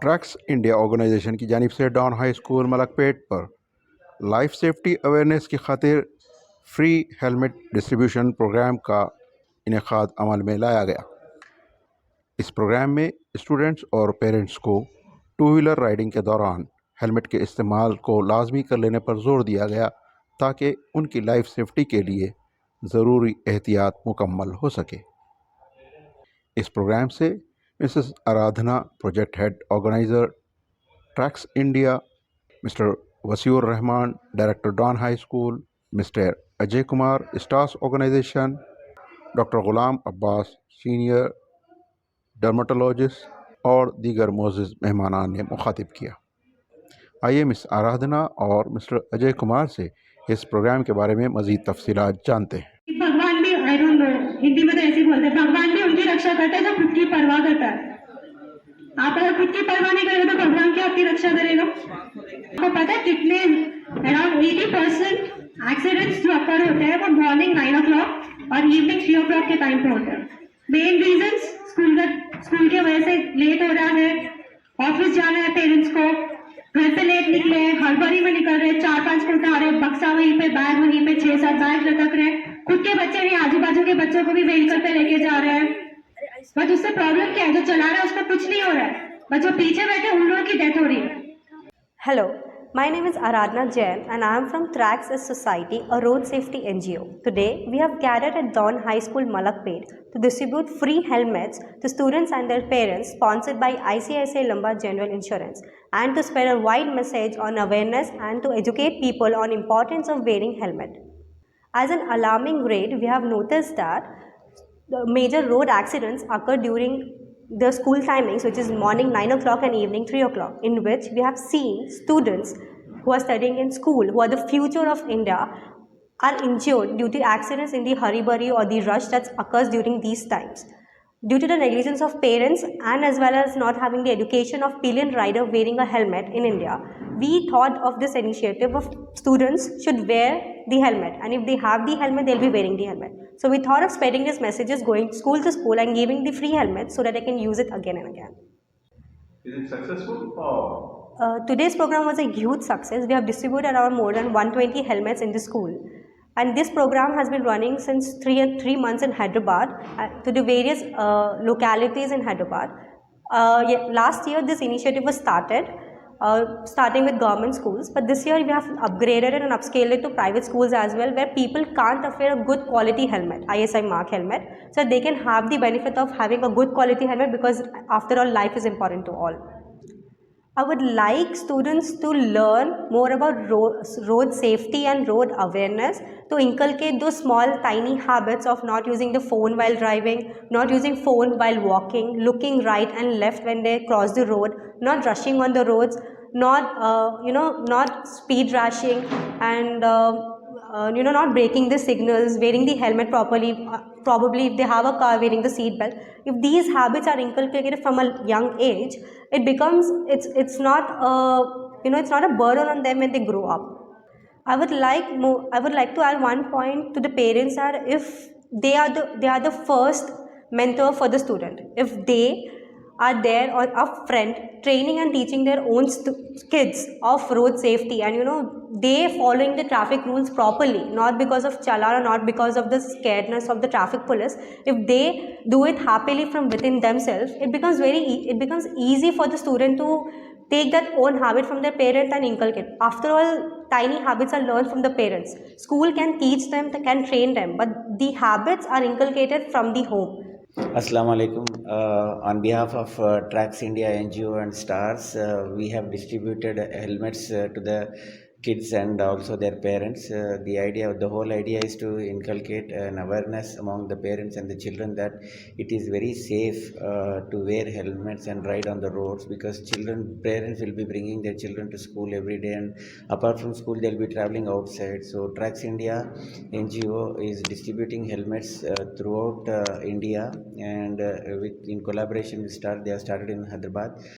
Treks India organization کی جانب سے ڈان ہائی اسکول ملک پیٹ پر لائف سیفٹی اویئرنیس کی خاطر فری ہیلمٹ ڈسٹریبیوشن پروگرام کا انعقاد عمل میں لایا گیا۔ اس پروگرام میں اسٹوڈنٹس اور پیرنٹس کو ٹو ویلر رائڈنگ کے دوران ہیلمٹ کے استعمال کو لازمی کر لینے پر زور دیا گیا تاکہ ان کی لائف سیفٹی کے لیے ضروری احتیاط مکمل ہو سکے۔ اس پروگرام سے Mrs Aradhana project head organiser Treks India, Mr Wasi ur Rahman director Don high school, Mr Ajay Kumar stars organisation, doctor Ghulam Abbas senior ڈرمٹولوجسٹ اور دیگر معزز مہمانان نے مخاطب کیا۔ آئیے مس آرادھنا اور مسٹر اجے کمار سے اس پروگرام کے بارے میں مزید تفصیلات جانتے ہیں۔ بھگوان بھی آئی ڈونٹ نو ہندی میں تو ایسے ہی بولتے ہیں، بھگوان بھی ان کی رکشا کرتا ہے جو خود کی پرواہ کرتا ہے۔ آپ اگر خود کی پرواہ نہیں کریں گے تو بھگوان کیا آپ کی رکشا کرے گا؟ آپ کو پتا ہے کتنے اراؤنڈ 80% ایکسیڈنٹس جو اکر ہوتے ہیں وہ مارننگ 9 o'clock اور ایوننگ 3 o'clock کے ٹائم پہ ہوتے ہیں۔ مین ریزنس اسکول کی وجہ سے لیٹ ہو رہا ہے، آفس جانا ہے پیرنٹس کو، گھر سے لیٹ نکلے، ہڑبڑی میں نکل رہے، 4-5 گھنٹے آ رہے، بکسا وہیں پہ، بیگ وہیں پہ، 6-7 بیگ لٹک رہے، خود کے بچے نہیں آجو باجو کے بچوں کو بھی وہیکل پہ لے کے جا رہے ہیں۔ بٹ اس سے پرابلم کیا ہے؟ جو چلا رہا ہے اس کو کچھ نہیں ہو رہا ہے، بٹ جو پیچھے بیٹھے ان لوگوں کی ڈیتھ ہو رہی ہے۔ Hello, my name is Aradhana Jain and I am from Tracks as Society, a road safety NGO. Today, we have gathered at Dawn High School, Malakpet to distribute free helmets to students and their parents sponsored by ICICI Lombard General Insurance and to spread a wide message on awareness and to educate people on importance of wearing helmet. As an alarming rate, we have noticed that the major road accidents occur during the school timings, which is morning 9 o'clock and evening 3 o'clock, in which we have seen students who are studying in school, who are the future of India, are injured due to accidents in the hurry-burry or the rush that occurs during these times. Due to the negligence of parents and as well as not having the education of pillion rider wearing a helmet in India, we thought of this initiative of students should wear the helmet, and if they have the helmet, they'll be wearing the helmet. So we thought of spreading these messages, going school to school and giving the free helmets so that they can use it again and again. Is it successful or? Today's program was a huge success. We have distributed around more than 120 helmets in the school. And this program has been running since 3 months in Hyderabad to the various localities in Hyderabad. Last year, this initiative was starting with government schools, but this year we have upgraded it and upscaled it to private schools as well, where people can't afford a good quality helmet, ISI mark helmet, so they can have the benefit of having a good quality helmet, because after all, life is important to all. I would like students to learn more about road safety and road awareness, to inculcate those small tiny habits of not using the phone while driving, not using phone while walking, looking right and left when they cross the road, not rushing on the roads, not speed rashing, and not breaking the signals, wearing the helmet properly, probably if they have a car, wearing the seat belt. If these habits are inculcated from a young age, it becomes, it's not a burden on them when they grow up. I would like to add one point to the parents, that if they are the first mentor for the student, if they are there or upfront training and teaching their own kids of road safety, and they following the traffic rules properly, not because of challan or not because of the scaredness of the traffic police, if they do it happily from within themselves, it becomes easy for the student to take that own habit from their parents and inculcate. After all, tiny habits are learned from the parents. School can teach them, can train them, but the habits are inculcated from the home. Assalamu alaikum. On behalf of Tracks India NGO and STARS, we have distributed helmets to the kids and also their parents. The whole idea is to inculcate an awareness among the parents and the children that it is very safe to wear helmets and ride on the roads, because parents will be bringing their children to school every day, and apart from school they'll be traveling outside. So Tracks India NGO is distributing helmets throughout India, and in collaboration with STAR, they have started in Hyderabad.